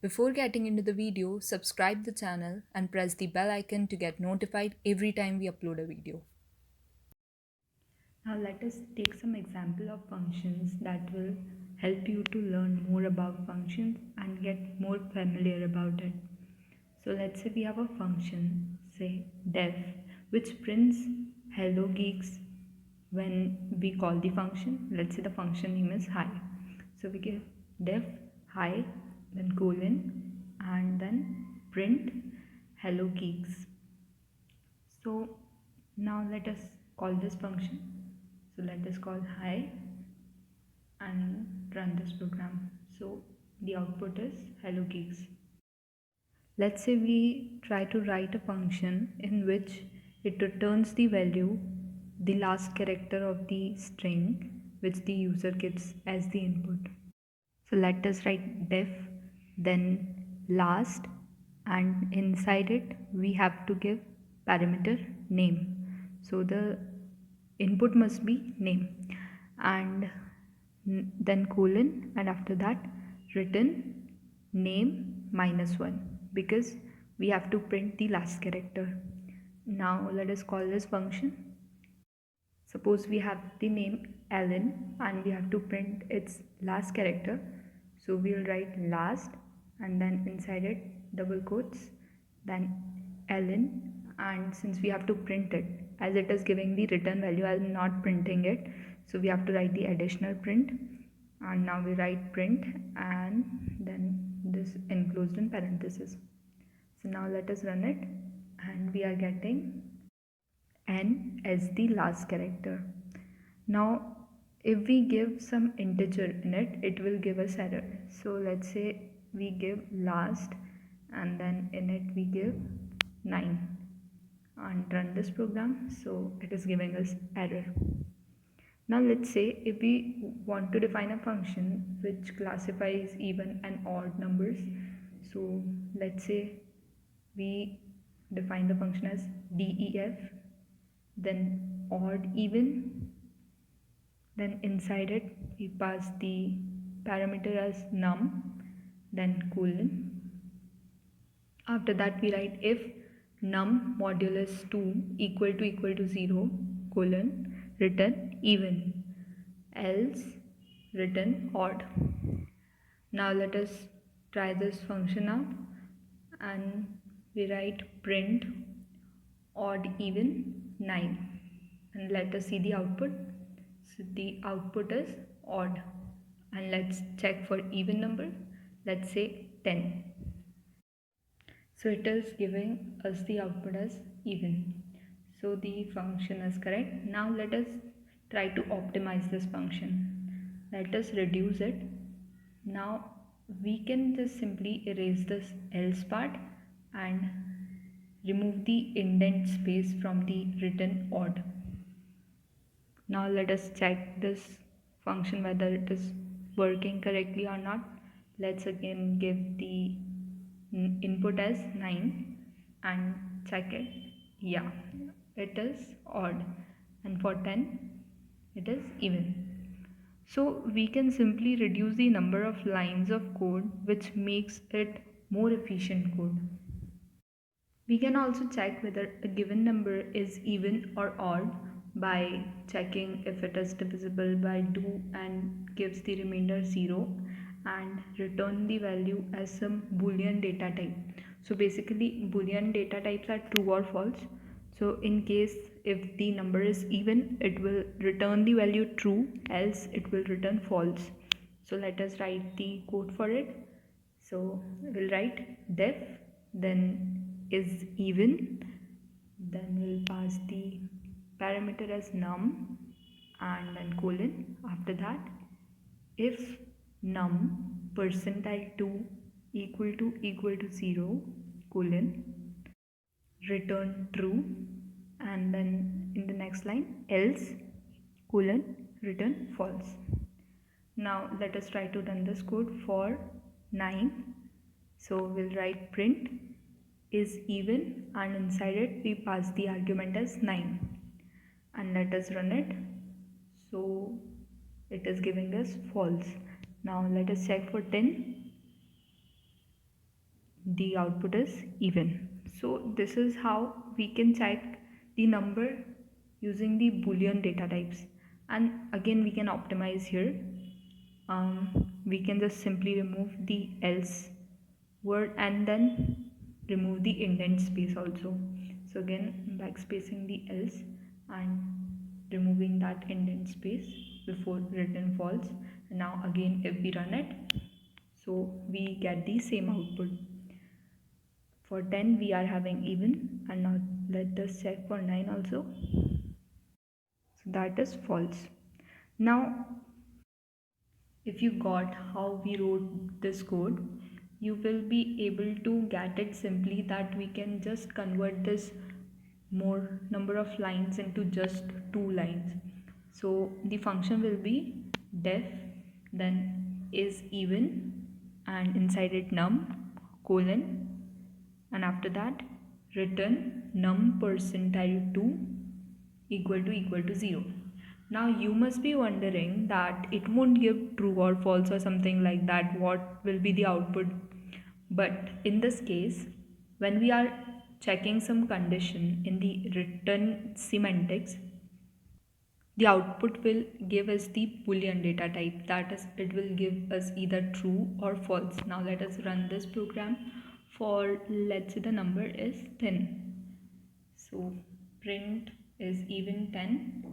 Before getting into the video, subscribe the channel and press the bell icon to get notified every time we upload a video. Now let us take some example of functions that will help you to learn more about functions and get more familiar about it. So let's say we have a function, say def, which prints hello geeks when we call the function. Let's say the function name is hi. So we give def hi, then colon, and then print hello geeks. So now let us call this function. So let us call hi and run this program. So the output is hello geeks. Let's say we try to write a function in which it returns the value, the last character of the string which the user gives as the input. So let us write def, then last, and inside it we have to give parameter name. So the input must be name, and then colon, and after that return name minus 1 because we have to print the last character. Now let us call this function. Suppose we have the name Alan and we have to print its last character. So we'll write last and then inside it double quotes, then Alan, and since we have to print it as it is giving the return value, I'm not printing it. So we have to write the additional print, and now we write print and then this enclosed in parenthesis. So now let us run it and we are getting n as the last character. Now if we give some integer in it, it will give us error. So let's say we give last and then in it we give 9 and run this program, so it is giving us error. Now let's say if we want to define a function which classifies even and odd numbers, so let's say we define the function as def, then odd even, then inside it we pass the parameter as num, then colon. After that we write if num modulus 2 equal to 0 colon return even, else return odd. Now let us try this function out and we write print odd even 9 and let us see the output. So the output is odd, and let's check for even number. Let's say 10. So it is giving us the output as even. So the function is correct. Now let us try to optimize this function. Let us reduce it. Now we can just simply erase this else part and remove the indent space from the written odd. Now let us check this function whether it is working correctly or not. Let's again give the input as 9 and check it. Yeah, it is odd, and for 10 it is even. So we can simply reduce the number of lines of code, which makes it more efficient code. We can also check whether a given number is even or odd by checking if it is divisible by 2 and gives the remainder 0, and return the value as some boolean data type. So basically boolean data types are true or false. So in case if the number is even, it will return the value true, else it will return false. So let us write the code for it. So we'll write def, then is even, then we'll pass the parameter as num and then colon. After that, if num percentile 2 equal to 0 colon return true, and then in the next line else colon return false. Now let us try to run this code for 9. So we'll write print is even and inside it we pass the argument as 9 and let us run it. So it is giving us false. Now let us check for 10. the output is even. So this is how we can check the number using the boolean data types. And again we can optimize here. We can just simply remove the else word and then remove the indent space also. So again backspacing the else and removing that indent space before return false. And now again if we run it, so we get the same output. For 10 we are having even, and now let us check for 9 also. So that is false. Now if you got how we wrote this code, you will be able to get it simply that we can just convert this more number of lines into just 2 lines. So the function will be def, then is even, and inside it num colon, and after that return num percentile 2 equal to 0. Now you must be wondering that it won't give true or false or something like that, what will be the output. But in this case, when we are checking some condition in the return semantics, the output will give us the boolean data type, that is it will give us either true or false. Now let us run this program for, let's say the number is 10. So print is even 10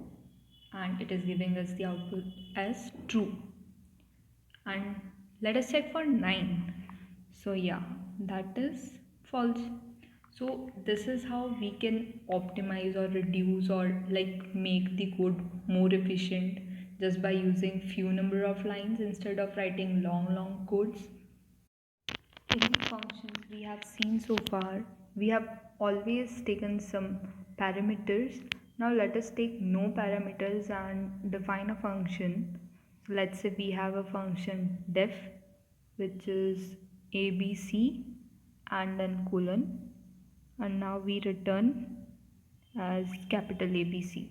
and it is giving us the output as true. And let us check for 9. So yeah, that is false. So this is how we can optimize or reduce or like make the code more efficient just by using few number of lines instead of writing long codes. In the functions we have seen so far, we have always taken some parameters. Now let us take no parameters and define a function. So let's say we have a function def, which is abc and then colon, and now we return as capital ABC.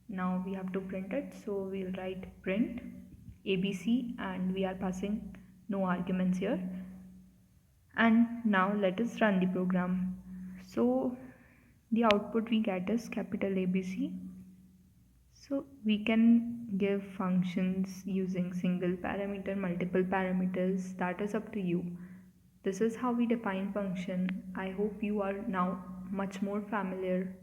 Now we have to print it, so we'll write print ABC and we are passing no arguments here. And now let us run the program. So the output we get is capital ABC. So we can give functions using single parameter, multiple parameters, that is up to you. This is how we define function. I hope you are now much more familiar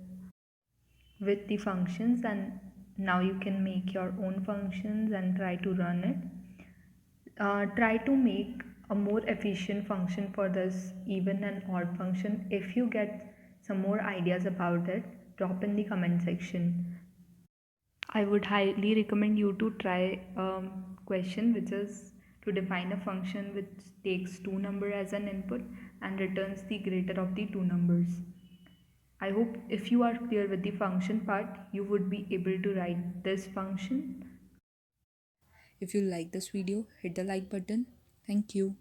with the functions, and now you can make your own functions and try to run it. Try to make a more efficient function for this even and odd function. If you get some more ideas about it, drop in the comment section. I would highly recommend you to try a question which is to define a function which takes two numbers as an input and returns the greater of the two numbers. I hope if you are clear with the function part, you would be able to write this function. If you like this video, hit the like button. Thank you.